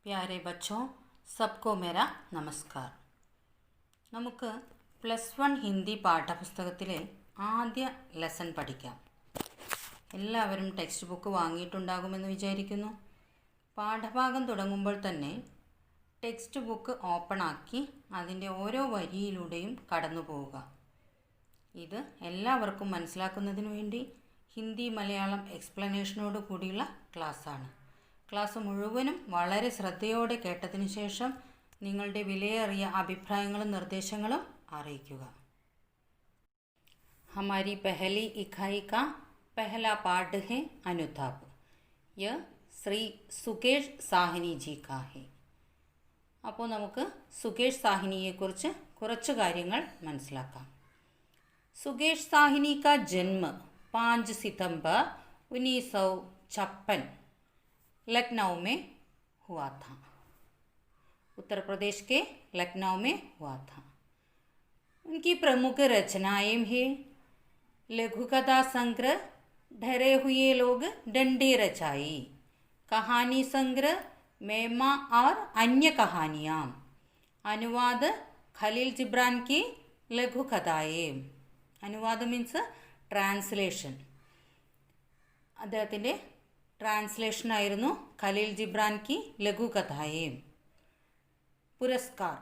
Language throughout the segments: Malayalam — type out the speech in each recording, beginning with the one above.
प्यारे बच्चों, सबको मेरा नमस्कार. നമുക്ക് +1 ഹിന്ദി പാഠപുസ്തകത്തിലെ ആദ്യ ലെസൺ പഠിക്കാം. എല്ലാവരും ടെക്സ്റ്റ് ബുക്ക് വാങ്ങിയിട്ടുണ്ടാകുമെന്ന് വിചാരിക്കുന്നു. പാഠഭാഗം തുടങ്ങുമ്പോൾ തന്നെ ടെക്സ്റ്റ് ബുക്ക് ഓപ്പൺ ആക്കി അതിൻ്റെ ഓരോ വരിയിലൂടെയും കടന്നു പോവുക. ഇത് എല്ലാവർക്കും മനസ്സിലാക്കുന്നതിന് വേണ്ടി ഹിന്ദി മലയാളം എക്സ്പ്ലനേഷനോട് കൂടിയുള്ള ക്ലാസ്സാണ്. ക്ലാസ് മുഴുവനും വളരെ ശ്രദ്ധയോടെ കേട്ടതിന് ശേഷം നിങ്ങളുടെ വിലയേറിയ അഭിപ്രായങ്ങളും നിർദ്ദേശങ്ങളും അറിയിക്കുക. हमारी पहली इकाई का पहला पाठ है अनुताप. यह श्री സുകേഷ് സാഹ്നി ജി കാ ഹെ. അപ്പോൾ നമുക്ക് സുകേഷ് സാഹ്നിയെക്കുറിച്ച് കുറച്ച് കാര്യങ്ങൾ മനസ്സിലാക്കാം. സുകേഷ് സാഹ്നി का जन्म 5 सितंबर 1956 लखनऊ में हुआ था. उत्तर प्रदेश के लखनऊ में हुआ था. उनकी प्रमुख रचनाएं हैं लघु कथा संग्रह डरे हुए लोग डंडे रचाई, कहानी संग्रह मेमा और अन्य कहानियाँ, अनुवाद खलील जिब्रान की लघु कथाएं. अनुवाद मीन्स ട്രാൻസ്ലേഷൻ. അദ്ദേഹത്തിൻ്റെ ട്രാൻസ്ലേഷനായിരുന്നു ഖലീൽ ജിബ്രാൻ की लघु कथाएं. पुरस्कार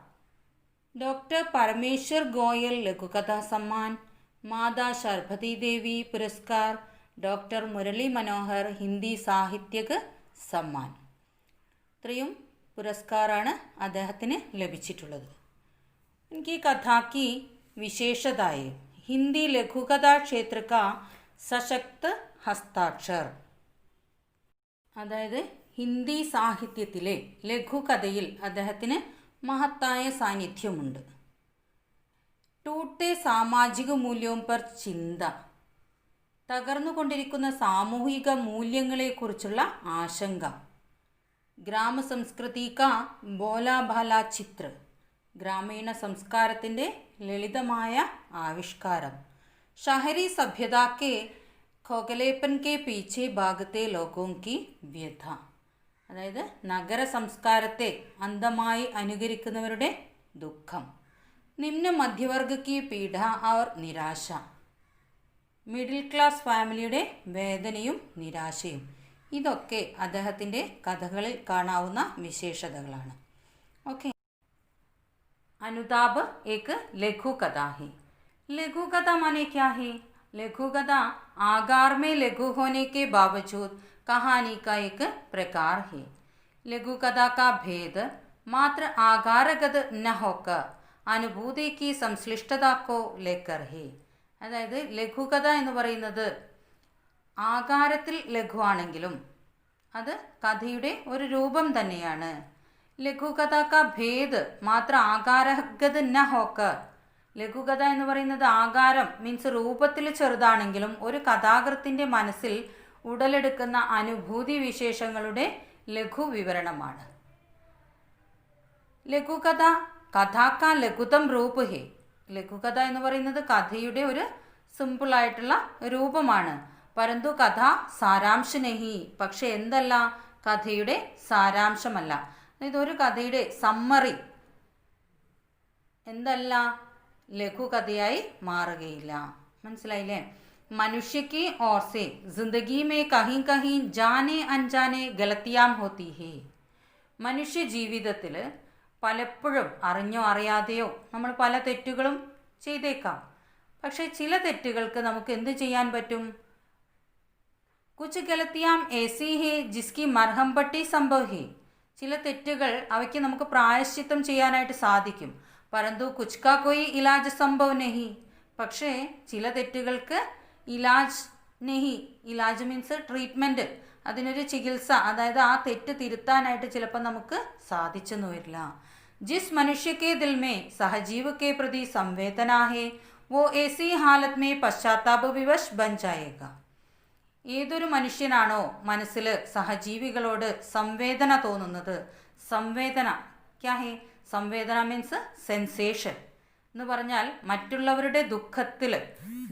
डॉक्टर परमेश्वर गोयल लघु कथा सम्मान, माता शर्भती देवी पुरस्कार, डॉक्टर मुरली मनोहर हिंदी സാഹിത്യക സമ്മാൻ. ഇത്രയും പുരസ്കാരമാണ് അദ്ദേഹത്തിന് ലഭിച്ചിട്ടുള്ളത്. उनकी कथा की विशेषताएं हिंदी लघुकथा क्षेत्र का सशक्त हस्ताक्षर. അതായത് ഹിന്ദി സാഹിത്യത്തിലെ ലഘുകഥയിൽ അദ്ദേഹത്തിന് മഹത്തായ സാന്നിധ്യമുണ്ട്. ടൂട്ടെ സാമാജിക മൂല്യവും പർ ചിന്ത, തകർന്നുകൊണ്ടിരിക്കുന്ന സാമൂഹിക മൂല്യങ്ങളെക്കുറിച്ചുള്ള ആശങ്ക. ഗ്രാമസംസ്കൃതി കാ ബോലാഭാല ചിത്ര, ഗ്രാമീണ സംസ്കാരത്തിൻ്റെ ലളിതമായ ആവിഷ്കാരം. ഷഹരി സഭ്യതാ കെ ഖോഖലേപ്പൻ കെ പീछे ഭാഗത്തെ ലോഗോं की വ്യഥ, അതായത് നഗര സംസ്കാരത്തെ അന്ധമായി അനുകരിക്കുന്നവരുടെ ദുഃഖം. നിമ്ന മധ്യവർഗ की പീഡ और നിരാശ, മിഡിൽ ക്ലാസ് ഫാമിലിയുടെ വേദനയും നിരാശയും. ഇതൊക്കെ അദ്ദേഹത്തിൻ്റെ കഥകളിൽ കാണാവുന്ന വിശേഷതകളാണ്. ഓക്കെ. अनुताप एक लघु कथा है. लघु कथा माने क्या है? लघु कथा आकार में लघु होने के बावजूद कहानी का एक प्रकार है. लघु कथा का भेद मात्र आकारगत न होकर अनुभूति की संश्लिष्टता को लेकर है. അതായത് ലഘുകഥ എന്ന് പറയുന്നത് ആകാരത്തിൽ ലഘുവാണെങ്കിലും അത് കഥയുടെ ഒരു രൂപം തന്നെയാണ്. ലഘുകഥ കാ ഭേദ് മാത്ര ആകാരഗത് ന ഹോക്കർ, ലഘുകഥ എന്ന് പറയുന്നത് ആകാരം മീൻസ് രൂപത്തിൽ ചെറുതാണെങ്കിലും ഒരു കഥാകൃത്തിൻ്റെ മനസ്സിൽ ഉടലെടുക്കുന്ന അനുഭൂതി വിശേഷങ്ങളുടെ ലഘു വിവരണമാണ്. ലഘുകഥ കഥാക്ക ലഘുതം രൂപ് ഹേ, ലഘുകഥ എന്ന് പറയുന്നത് കഥയുടെ ഒരു സിമ്പിളായിട്ടുള്ള രൂപമാണ്. പരന്തു കഥ സാരാംശ നഹി, പക്ഷെ എന്തല്ല, കഥയുടെ സാരാംശമല്ല. ഇതൊരു കഥയുടെ സമ്മറി എന്തല്ല, ലഘുകഥയായി മാറുകയില്ല. മനസ്സിലായില്ലേ? മനുഷ്യക്ക് ഓർ സെ ജിന്ദഗി മേ കहीं कहीं जाने अनजाने गलतियां होती है. മനുഷ്യ ജീവിതത്തിൽ പലപ്പോഴും അറിഞ്ഞോ അറിയാതെയോ നമ്മൾ പല തെറ്റുകളും ചെയ്തേക്കാം. പക്ഷേ ചില തെറ്റുകൾക്ക് നമുക്ക് എന്ത് ചെയ്യാൻ പറ്റും? കുച്ച് ഗലത്തിയാം ऐसी है जिसकी मरहम पट्टी संभव है. ചില തെറ്റുകൾ അവയ്ക്ക് നമുക്ക് പ്രായശ്ചിത്തം ചെയ്യാനായിട്ട് സാധിക്കും. പരന്തു കുച്ച് കാ കോയി ഇലാജ് സംഭവ് നഹി, പക്ഷേ ചില തെറ്റുകൾക്ക് ഇലാജ് നഹി, ഇലാജ് മീൻസ് ട്രീറ്റ്മെൻറ്റ്, അതിനൊരു ചികിത്സ, അതായത് ആ തെറ്റ് തിരുത്താനായിട്ട് ചിലപ്പോൾ നമുക്ക് സാധിച്ചെന്ന് വരില്ല. ജിസ് മനുഷ്യ കെ ദിൽ മേ സഹജീവ് കെ പ്രതി സംവേദന ഹേ വോ ऐसी हालत में പശ്ചാത്താപ വിവശ് ബൻ ജായേഗാ. ഏതൊരു മനുഷ്യനാണോ മനസ്സിൽ സഹജീവികളോട് സംവേദന തോന്നുന്നത്, സംവേദന ക്യാ ഹേ, സംവേദന മീൻസ് സെൻസേഷൻ എന്ന് പറഞ്ഞാൽ മറ്റുള്ളവരുടെ ദുഃഖത്തിൽ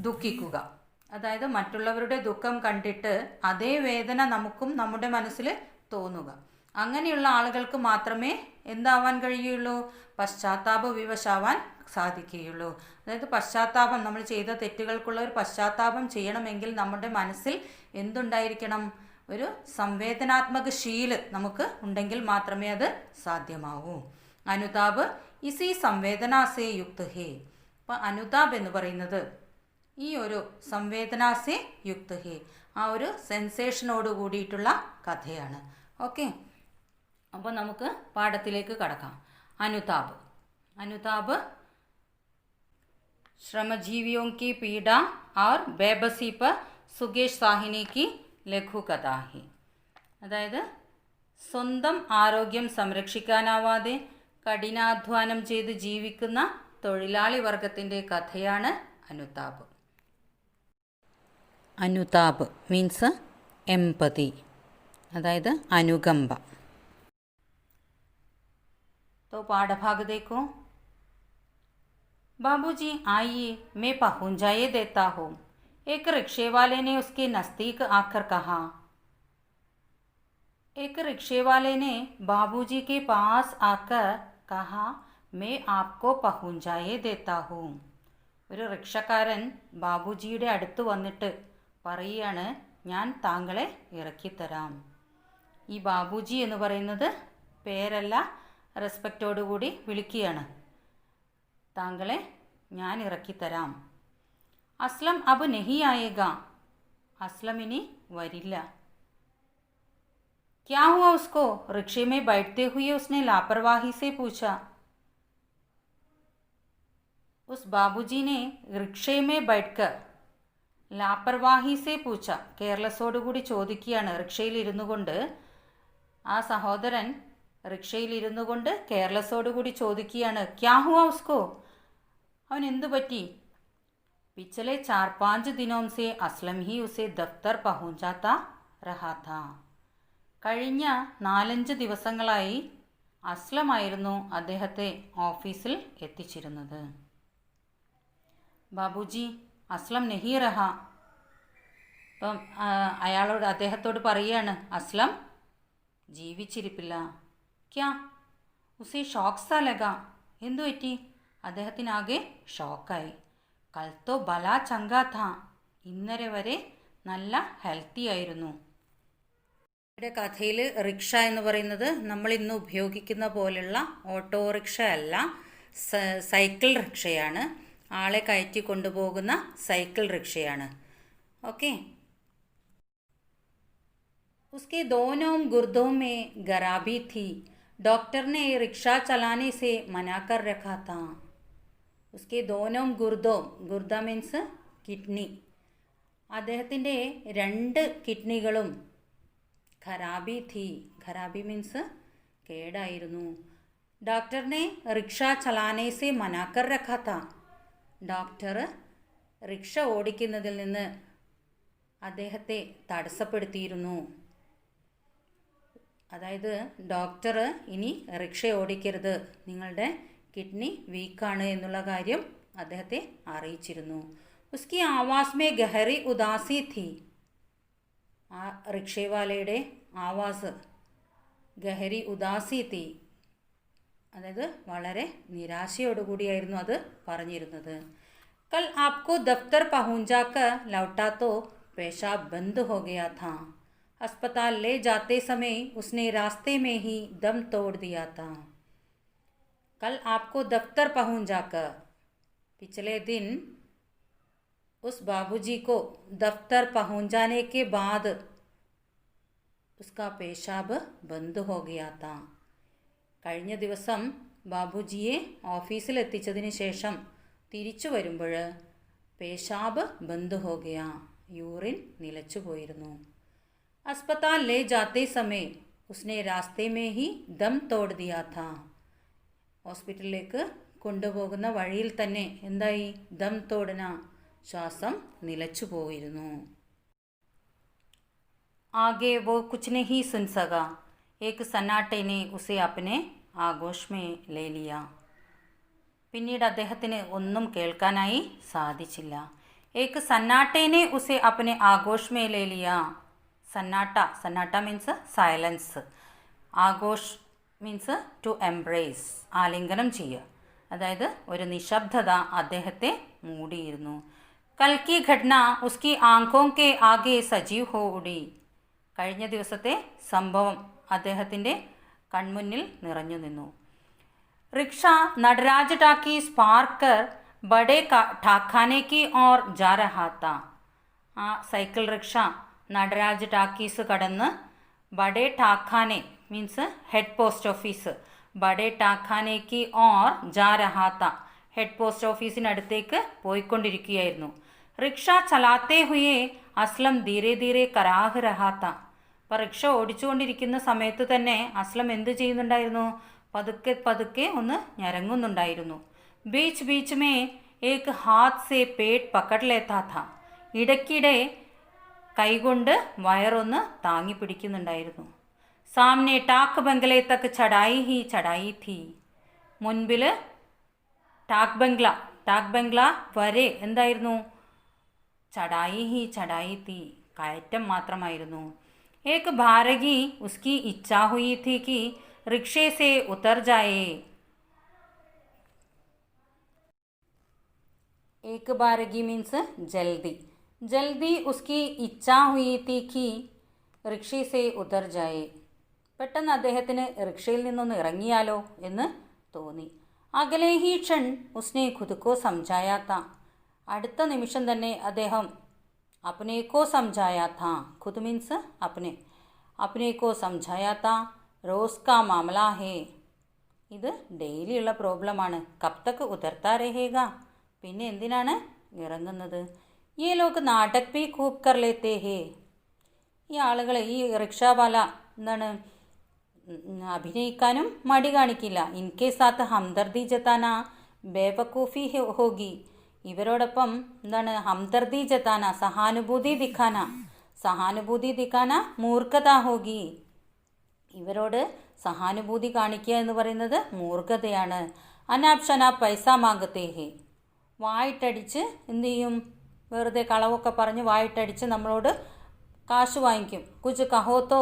ദുഃഖിക്കുക. അതായത് മറ്റുള്ളവരുടെ ദുഃഖം കണ്ടിട്ട് അതേ വേദന നമുക്കും നമ്മുടെ മനസ്സിൽ തോന്നുക. അങ്ങനെയുള്ള ആളുകൾക്ക് മാത്രമേ എന്താവാൻ കഴിയുള്ളൂ? പശ്ചാത്താപ വിവശാവാൻ സാധിക്കുകയുള്ളൂ. അതായത് പശ്ചാത്താപം, നമ്മൾ ചെയ്ത തെറ്റുകൾക്കുള്ള ഒരു പശ്ചാത്താപം ചെയ്യണമെങ്കിൽ നമ്മുടെ മനസ്സിൽ എന്തുണ്ടായിരിക്കണം? ഒരു സംവേദനാത്മക ശീല് നമുക്ക് ഉണ്ടെങ്കിൽ മാത്രമേ അത് സാധ്യമാവൂ. അനുതാപ് ഇസി സംവേദനാസേ യുക്ത് ഹേ. അപ്പം അനുതാപ് എന്ന് പറയുന്നത് ഈ ഒരു സംവേദനാസേ യുക്ത് ഹേ, ആ ഒരു സെൻസേഷനോട് കൂടിയിട്ടുള്ള കഥയാണ്. ഓക്കെ, അപ്പോൾ നമുക്ക് പാഠത്തിലേക്ക് കടക്കാം. അനുതാപ്. അനുതാപ് श्रमजीवियों की पीड़ा और बेबसी पर സുകേഷ് സാഹിനി की ലഘു കഥാ ഹി. അതായത് സ്വന്തം ആരോഗ്യം സംരക്ഷിക്കാനാവാതെ കഠിനാധ്വാനം ചെയ്ത് ജീവിക്കുന്ന തൊഴിലാളി വർഗത്തിൻ്റെ കഥയാണ് അനുതാപ്. അനുതാപ് മീൻസ് എംപതി, അതായത് അനുകമ്പ. तो पाठभाग देखो. बाबूजी आइए, मैं पहुंचाए देता हूँ. एक रिक्शे वाले ने उसके नज़दीक आकर कहा. एक रिक्शे वाले ने बाबूजी के पास आकर कहा, मैं आपको पहुंचाए देता हूँ. ഒരു റിക്ഷക്കാരൻ ബാബുജിയുടെ അടുത്ത് വന്നിട്ട് പറയുകയാണ്, ഞാൻ താങ്കളെ ഇറക്കിത്തരാം. ഈ ബാബുജി എന്ന് പറയുന്നത് പേരല്ല, റെസ്പെക്റ്റോടുകൂടി വിളിക്കുകയാണ്. താങ്കളെ ഞാൻ ഇറക്കിത്തരാം. അസ്ലം അബ് നഹി ആയേഗ. അസ്ലം ഇനി വരില്ല. ക്യാ ഹുവാ ഉസ്കോ? റിക്ഷേ മേ ബൈഠത്തെ ഹുയെ ഉസ്നെ ലാപർവാഹി സെ പൂച്ച. ഉസ് ബാബുജി നെ റിക്ഷേ മേ ബൈഠ്കർ ലാപർവാഹി സെ പൂച്ച. കെയർലെസ്സോടുകൂടി ചോദിക്കുകയാണ്. റിക്ഷയിൽ ഇരുന്നു കൊണ്ട് ആ സഹോദരൻ റിക്ഷയിൽ ഇരുന്നു കൊണ്ട് കെയർലെസ്സോടുകൂടി ചോദിക്കുകയാണ്, ക്യാ ഹുവാ ഉസ്കോ? അവൻ എന്തു പറ്റി? പിछले 4-5 दिनों से असलम ही उसे दफ्तर पहुंचाता रहा था. കഴിഞ്ഞ 4-5 ദിവസങ്ങളായി അസ്ലമായിരുന്നു അദ്ദേഹത്തെ ഓഫീസിൽ എത്തിച്ചിരുന്നത്. ബാബുജി അസ്ലം നഹി റഹ. അപ്പം അയാളോട്, അദ്ദേഹത്തോട് പറയുകയാണ്, അസ്ലം ജീവിച്ചിരിപ്പില്ല. ക്യാ? ഉസേ ഷോക്ക് സാ ലഗാ. എന്തു പറ്റി? അദ്ദേഹത്തിനാകെ ഷോക്കായി. കൽ തോ ബലാ ചങ്കാ ഥാ. ഇന്നലെ വരെ നല്ല ഹെൽത്തി ആയിരുന്നു. ഇവിടെ കഥയിൽ റിക്ഷ എന്ന് പറയുന്നത് നമ്മൾ ഇന്ന് ഉപയോഗിക്കുന്ന പോലുള്ള ഓട്ടോറിക്ഷ അല്ല, സൈക്കിൾ റിക്ഷയാണ്. ആളെ കയറ്റി കൊണ്ടുപോകുന്ന സൈക്കിൾ റിക്ഷയാണ്. ഓക്കെ. उसके दोनों गुर्दों में खराबी थी. डॉक्टर ने रिक्शा चलाने से मना कर रखा था. उसके दोनों गुर्दों, गुर्ദ മീൻസ് കിഡ്നി, അദ്ദേഹത്തിൻ്റെ 2 കിഡ്നികളും ഖരാബി थी. ഖരാബി മീൻസ് കേടായിരുന്നു. ഡോക്ടറിനെ റിക്ഷ ചലാനെ സെ മനാ കർ രഖാ था. ഡോക്ടർ റിക്ഷ ഓടിക്കുന്നതിൽ നിന്ന് അദ്ദേഹത്തെ തടസ്സപ്പെടുത്തിയിരുന്നു. അതായത് ഡോക്ടർ ഇനി റിക്ഷ ഓടിക്കരുത്, നിങ്ങളുടെ കിഡ്നി വീക്കാണ് എന്നുള്ള കാര്യം അദ്ദേഹത്തെ അറിയിച്ചിരുന്നു. ഉസ്കി ആവാസ് മേ ഗഹറി ഉദാസി थी. ആ റിക്ഷവാലയുടെ ആവാസ് ഗഹരി ഉദാസി थी, അതായത് വളരെ നിരാശയോടുകൂടിയായിരുന്നു അത് പറഞ്ഞിരുന്നത്. കൽ ആപ്കോ ദഫ്തർ പहुंचाकर लौटा तो पेशाब बंद हो गया था. अस्पताल ले जाते समय उसने रास्ते में ही दम तोड़ दिया था. कल आपको दफ्तर पहुंचाकर, पिछले दिन उस बाबूजी को दफ्तर पहुंचाने के बाद उसका पेशाब बंद हो गया था. കഴിഞ്ഞ ദിവസം ബാബുജിയെ ഓഫീസിൽ എത്തിച്ചതിന് ശേഷം തിരിച്ചു വരുമ്പോൾ പേശാബ് ബന്ദ് ഹോ ഗയാ, യൂറിൻ നിലച്ചു പോയിരുന്നു. अस्पताल ले जाते समय उसने रास्ते में ही दम तोड़ दिया था. ഹോസ്പിറ്റലിലേക്ക് കൊണ്ടുപോകുന്ന വഴിയിൽ തന്നെ എന്തായി? ദം തോടന, ശ്വാസം നിലച്ചു പോയിരുന്നു. आगे वो कुछ नहीं सुन सका. एक सन्नाटे ने उसे अपने आगोश में ले लिया. പിന്നീട് അദ്ദേഹത്തിന് ഒന്നും കേൾക്കാനായി സാധിച്ചില്ല. ഏക് സന്നാട്ടേനെ ഉസെ അപ്നെ ആഘോഷ് മേ ലേ ലിയ. സന്നാട്ട, സന്നാട്ട മീൻസ് സൈലൻസ്. ആഘോഷ് മീൻസ് ടു എംബ്രേസ്, ആലിംഗനം ചെയ്യുക. അതായത് ഒരു നിശബ്ദത അദ്ദേഹത്തെ മൂടിയിരുന്നു. കൽക്കി ഘടന ഉസ്കി ആംഖോं के आगे സജീവ് ഹോ ഉടി. കഴിഞ്ഞ ദിവസത്തെ സംഭവം അദ്ദേഹത്തിൻ്റെ കൺമുന്നിൽ നിറഞ്ഞു നിന്നു. റിക്ഷ നടരാജ് ടാക്കീസ് പാർ കർ ബഡേ ഠാക്കാനെ കി ഓർ ജാ രഹാ താ. ആ സൈക്കിൾ റിക്ഷ നടരാജ് ടാക്കീസ് കടന്ന് ബഡേ ഠാക്കാനെ മീൻസ് ഹെഡ് പോസ്റ്റ് ഓഫീസ്, ബഡേ ഠാക്കാനേക്ക് ഓർ ജാ രഹാ താ, ഹെഡ് പോസ്റ്റ് ഓഫീസിനടുത്തേക്ക് പോയിക്കൊണ്ടിരിക്കുകയായിരുന്നു. റിക്ഷ ചലാത്തേ ഹുയേ അസ്ലം ധീരെ ധീരെ കരാഹ് രഹാ താ. അപ്പോൾ റിക്ഷ ഓടിച്ചുകൊണ്ടിരിക്കുന്ന സമയത്ത് തന്നെ അസ്ലം എന്ത് ചെയ്യുന്നുണ്ടായിരുന്നു? പതുക്കെ പതുക്കെ ഒന്ന് ഞരങ്ങുന്നുണ്ടായിരുന്നു. ബീച്ച് ബീച്ച് മേ ഏക് ഹാത്ത് സേ പേട്ട് പക്കട് ലേത്താ താ. ഇടയ്ക്കിടെ കൈകൊണ്ട് വയറൊന്ന് താങ്ങി പിടിക്കുന്നുണ്ടായിരുന്നു. സാമനെ ടാക്ക് ബംഗ്ലേ തക്ക് ചടായി ഹി ചടായി ഥി. മുൻപിൽ ടാക്ക് ബംഗ്ല വരെ എന്തായിരുന്നു? ചടായി ഹി ചടായി ഥി, കയറ്റം മാത്രമായിരുന്നു. ഏക് ഭാരകി ഉസ്കി ഇച്ഛാ ഹുയി ഥി കി റിക്ഷേ സേ ഉതർ ജായേ. ഏക് ഭാരകി മീൻസ് ജൽദി. ജൽദി ഉസ്കി ഇച്ഛാ ഹുയി ഥി കി റിക്ഷേ സേ ഉതർ ജായേ. പെട്ടെന്ന് അദ്ദേഹത്തിന് റിക്ഷയിൽ നിന്നൊന്ന് ഇറങ്ങിയാലോ എന്ന് തോന്നി. അകലെ ഹി ക്ഷൺ ഉസ്നെ ഖുദ്കോ സംജായാ താ. അടുത്ത നിമിഷം തന്നെ അദ്ദേഹം അപ്നേക്കോ സംജായാ താ. ഖുദ് മീൻസ് അപ്നെ. അപ്നേക്കോ സംജായാ താ റോസ് കാ മാമല ഹേ. ഇത് ഡെയിലിയുള്ള പ്രോബ്ലമാണ്. കബ് തക്ക് ഉതർത്താ രഹേഗ. പിന്നെ എന്തിനാണ് ഇറങ്ങുന്നത്? ഈ ലോക് നാടക് ഭി ഖൂബ് കർ ലേത്തേ ഹേ. ഈ ആളുകൾ, ഈ റിക്ഷാവാല എന്താണ്, അഭിനയിക്കാനും മടി കാണിക്കില്ല. ഇൻകെ സാത്ത് ഹംദർദി ജതാന ബേവക്കൂഫി ഹോഗി. ഇവരോടൊപ്പം എന്താണ് ഹംദർദി ജതാന, സഹാനുഭൂതി ദിഖാന മൂർഖത ഹോഗി. ഇവരോട് സഹാനുഭൂതി കാണിക്കുക എന്ന് പറയുന്നത് മൂർഖതയാണ്. അനാപ് ഷനാപ് പൈസ മാഗത്തേ ഹേ. വായിട്ടടിച്ച് എന്ത് ചെയ്യും? വെറുതെ കളവൊക്കെ പറഞ്ഞ് വായിട്ടടിച്ച് നമ്മളോട് കാശ് വാങ്ങിക്കും. കുച്ച് കഹോത്തോ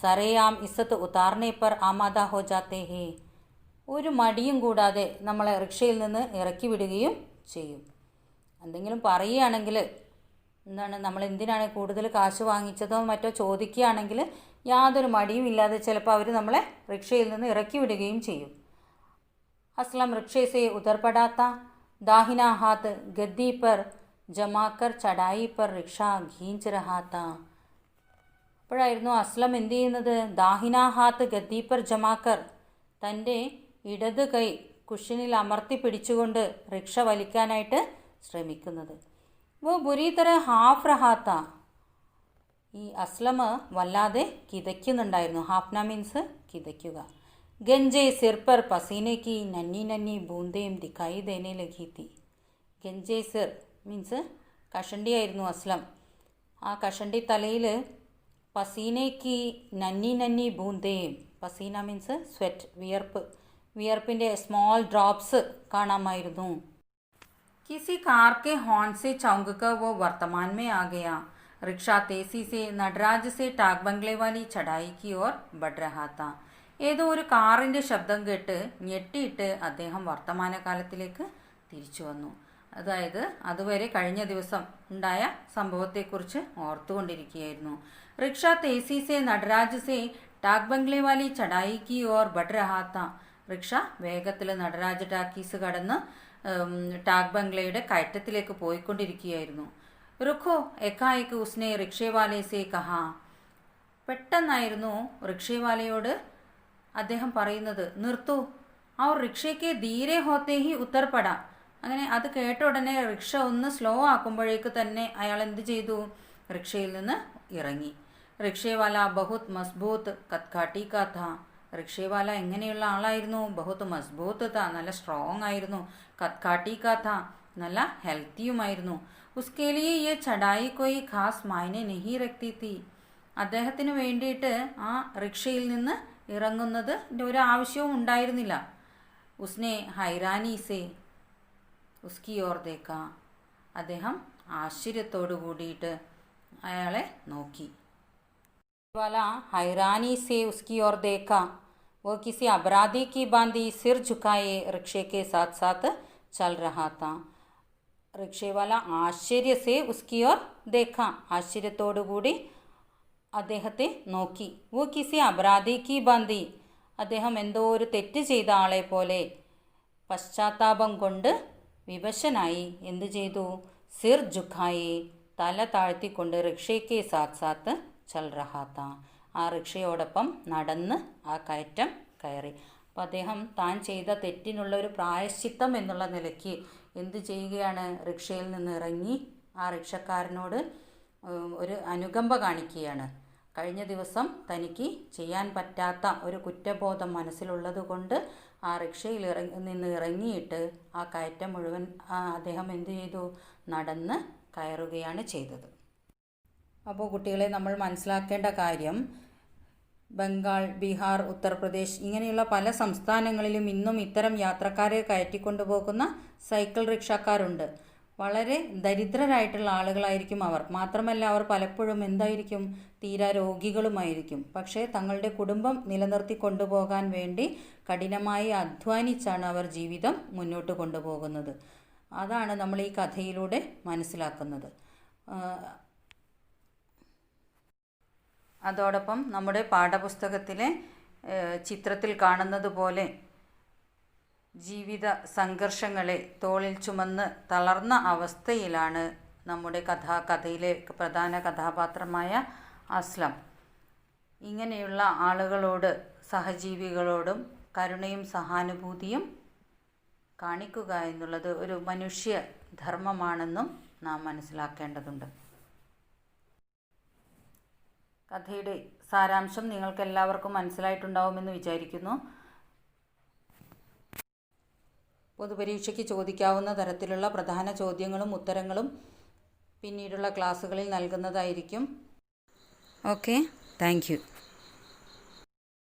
സറേയാം ഇസ്സത്ത് ഉതാർനെ പർ ആമാദ ഹോ ജാത്തേ ഹേ. ഒരു മടിയും കൂടാതെ നമ്മളെ റിക്ഷയിൽ നിന്ന് ഇറക്കി വിടുകയും ചെയ്യും. എന്തെങ്കിലും പറയുകയാണെങ്കിൽ എന്താണ്, നമ്മൾ എന്തിനാണ് കൂടുതൽ കാശ് വാങ്ങിച്ചതോ മറ്റോ ചോദിക്കുകയാണെങ്കിൽ യാതൊരു മടിയും ഇല്ലാതെ ചിലപ്പോൾ അവർ നമ്മളെ റിക്ഷയിൽ നിന്ന് ഇറക്കി വിടുകയും ചെയ്യും. അസ്ലം റിക്ഷേ സേ ഉതർ പടാത്ത ദാഹിന ഹാത്ത് ഗദ്ദി പർ ജമാക്കർ ചടായി പർ റിക്ഷ ഖീഞ്ച് രഹാത്ത. അപ്പോഴായിരുന്നു അസ്ലം എന്ത് ചെയ്യുന്നത്? ദാഹിന ഹാത്ത് ഗദ്ദി പർ ജമാക്കർ, തൻ്റെ ഇടത് കൈ കുഷ്യനിൽ അമർത്തി പിടിച്ചുകൊണ്ട് റിക്ഷ വലിക്കാനായിട്ട് ശ്രമിക്കുന്നത്. വോ ബുരി തര ഹാഫ് രഹാത്ത. ഈ അസ്ലം വല്ലാതെ കിതയ്ക്കുന്നുണ്ടായിരുന്നു. ഹാഫ്ന മീൻസ് കിതയ്ക്കുക. ഗഞ്ചെ സിർ പർ പസീനയ്ക്ക് നന്നി നന്നി ബൂന്തേം ദിക്കായി ദേനെ ലഗി തി. ഗഞ്ചെ സിർ മീൻസ് കഷണ്ടിയായിരുന്നു അസ്ലം. ആ കഷണ്ടി തലയിൽ പസീനയ്ക്ക് നന്നി നന്നി ബൂന്തേം, പസീന മീൻസ് സ്വെറ്റ്, വിയർപ്പിൻ്റെ സ്മോൾ ഡ്രോപ്സ് കാണാമായിരുന്നു. किसी कार के हॉर्न से चौंक कर वो वर्तमान में आ गया. रिक्शा तेजी से നടരാജ് से टाक बंगले वाली चढ़ाई की ओर बढ़ रहा था. ഏതോ ഒരു കാറിൻ്റെ ശബ്ദം കേട്ട് ഞെട്ടിയിട്ട് അദ്ദേഹം വർത്തമാനകാലത്തിലേക്ക് തിരിച്ചു വന്നു. അതായത് അതുവരെ കഴിഞ്ഞ ദിവസം ഉണ്ടായ സംഭവത്തെക്കുറിച്ച് ഓർത്തുകൊണ്ടിരിക്കുകയായിരുന്നു. റിക്ഷ തേസി സെ നടരാജ് സെ ടാക് ബംഗ്ലേ വാലി ചടായി കി ഓർ ബഡ് രഹാ താ. റിക്ഷ വേഗത്തിൽ നടരാജ് ടാക്കീസ് കടന്ന് ടാക് ബംഗ്ലയുടെ കയറ്റത്തിലേക്ക് പോയിക്കൊണ്ടിരിക്കുകയായിരുന്നു. റുഖോ എക്കായിക്ക് ഉസ്നെ റിക്ഷേവാലെ സേ കഹാ. പെട്ടെന്നായിരുന്നു റിക്ഷേവാലയോട് അദ്ദേഹം പറയുന്നത്, നിർത്തൂ. ആ റിക്ഷയ്ക്ക് ധീരെ ഹോത്തേ ഹി ഉത്തർപട. അങ്ങനെ അത് കേട്ട ഉടനെ റിക്ഷ ഒന്ന് സ്ലോ ആക്കുമ്പോഴേക്ക് തന്നെ അയാൾ എന്ത് ചെയ്തു? റിക്ഷയിൽ നിന്ന് ഇറങ്ങി. റിക്ഷേവാല ബഹുത് മസ്ബൂത്ത് കത്കാട്ടി കാ ഥാ. റിക്ഷേവാല എങ്ങനെയുള്ള ആളായിരുന്നു? ബഹുത്ത് മസ്ബൂത്ത് താ, നല്ല സ്ട്രോങ് ആയിരുന്നു. കത്കാട്ടി കാ ഥാ, നല്ല ഹെൽത്തിയുമായിരുന്നു. ഉസ്കെ ലിയേ യേ ചടായി കോയി ഖാസ് മായനെ നഹി രഖ്തി തി. അദ്ദേഹത്തിന് വേണ്ടിയിട്ട് ആ റിക്ഷയിൽ നിന്ന് ഇറങ്ങുന്നത് ഒരു ആവശ്യവും ഉണ്ടായിരുന്നില്ല. ഉസ്നെ ഹൈറാനി സേ ഉസ്കി ഓർ ദേക്ക. അദ്ദേഹം ആശ്ചര്യത്തോടു കൂടിയിട്ട് അയാളെ നോക്കി. वाला हैरानी से उसकी ओर देखा। वो किसी अपराधी की भांति सिर झुकाए रिक्शे के साथ साथ चल रहा था. റിക്ഷേ വാല ആശ്ചര്യ സേ ഉസ്കി ഓർ ദേഖ, ആശ്ചര്യത്തോടുകൂടി അദ്ദേഹത്തെ നോക്കി. വോ കിസി അപരാധി കി ബാന്തി, അദ്ദേഹം എന്തോ ഒരു തെറ്റ് ചെയ്ത ആളെ പോലെ പശ്ചാത്താപം കൊണ്ട് വിവശനായി എന്തു ചെയ്തു? സിർ ജുഖായി, തല താഴ്ത്തിക്കൊണ്ട് റിക്ഷയ്ക്ക് സാത്ത് സാത്ത് ചൽ രഹാ താ, ആ റിക്ഷയോടൊപ്പം നടന്ന് ആ കയറ്റം കയറി. അപ്പോൾ അദ്ദേഹം താൻ ചെയ്ത തെറ്റിനുള്ള ഒരു പ്രായശ്ചിത്തം എന്നുള്ള നിലയ്ക്ക് എന്ത് ചെയ്യുകയാണ്? റിക്ഷയിൽ നിന്ന് ഇറങ്ങി ആ റിക്ഷക്കാരനോട് ഒരു അനുകമ്പ കാണിക്കുകയാണ്. കഴിഞ്ഞ ദിവസം തനിക്ക് ചെയ്യാൻ പറ്റാത്ത ഒരു കുറ്റബോധം മനസ്സിലുള്ളത് കൊണ്ട് ആ റിക്ഷയിൽ നിന്ന് ഇറങ്ങിയിട്ട് ആ കയറ്റം മുഴുവൻ അദ്ദേഹം എന്ത് ചെയ്തു? നടന്ന് കയറുകയാണ് ചെയ്തത്. അപ്പോൾ കുട്ടികളെ, നമ്മൾ മനസ്സിലാക്കേണ്ട കാര്യം, ബംഗാൾ, ബീഹാർ, ഉത്തർപ്രദേശ് ഇങ്ങനെയുള്ള പല സംസ്ഥാനങ്ങളിലും ഇന്നും ഇത്തരം യാത്രക്കാരെ കയറ്റിക്കൊണ്ടുപോകുന്ന സൈക്കിൾ റിക്ഷക്കാരുണ്ട്. വളരെ ദരിദ്രരായിട്ടുള്ള ആളുകളായിരിക്കും അവർ. മാത്രമല്ല, അവർ പലപ്പോഴും എന്തായിരിക്കും? തീരാ രോഗികളുമായിരിക്കും. പക്ഷേ തങ്ങളുടെ കുടുംബം നിലനിർത്തി കൊണ്ടുപോകാൻ വേണ്ടി കഠിനമായി അധ്വാനിച്ചാണ് അവർ ജീവിതം മുന്നോട്ട് കൊണ്ടുപോകുന്നത്. അതാണ് നമ്മൾ ഈ കഥയിലൂടെ മനസ്സിലാക്കുന്നത്. അതോടൊപ്പം നമ്മുടെ പാഠപുസ്തകത്തിലെ ചിത്രത്തിൽ കാണുന്നത് പോലെ ജീവിത സംഘർഷങ്ങളെ തോളിൽ ചുമന്ന് തളർന്ന അവസ്ഥയിലാണ് നമ്മുടെ കഥയിലെ പ്രധാന കഥാപാത്രമായ അസ്ലം. ഇങ്ങനെയുള്ള ആളുകളോട്, സഹജീവികളോടും കരുണയും സഹാനുഭൂതിയും കാണിക്കുക എന്നുള്ളത് ഒരു മനുഷ്യ ധർമ്മമാണെന്നും നാം മനസ്സിലാക്കേണ്ടതുണ്ട്. കഥയുടെ സാരാംശം നിങ്ങൾക്ക് എല്ലാവർക്കും മനസ്സിലായിട്ടുണ്ടാവുമെന്ന് വിചാരിക്കുന്നു. പൊതുപരീക്ഷയ്ക്ക് ചോദിക്കാവുന്ന തരത്തിലുള്ള പ്രധാന ചോദ്യങ്ങളും ഉത്തരങ്ങളും പിന്നീടുള്ള ക്ലാസ്സുകളിൽ നൽകുന്നതായിരിക്കും. Okay, thank U.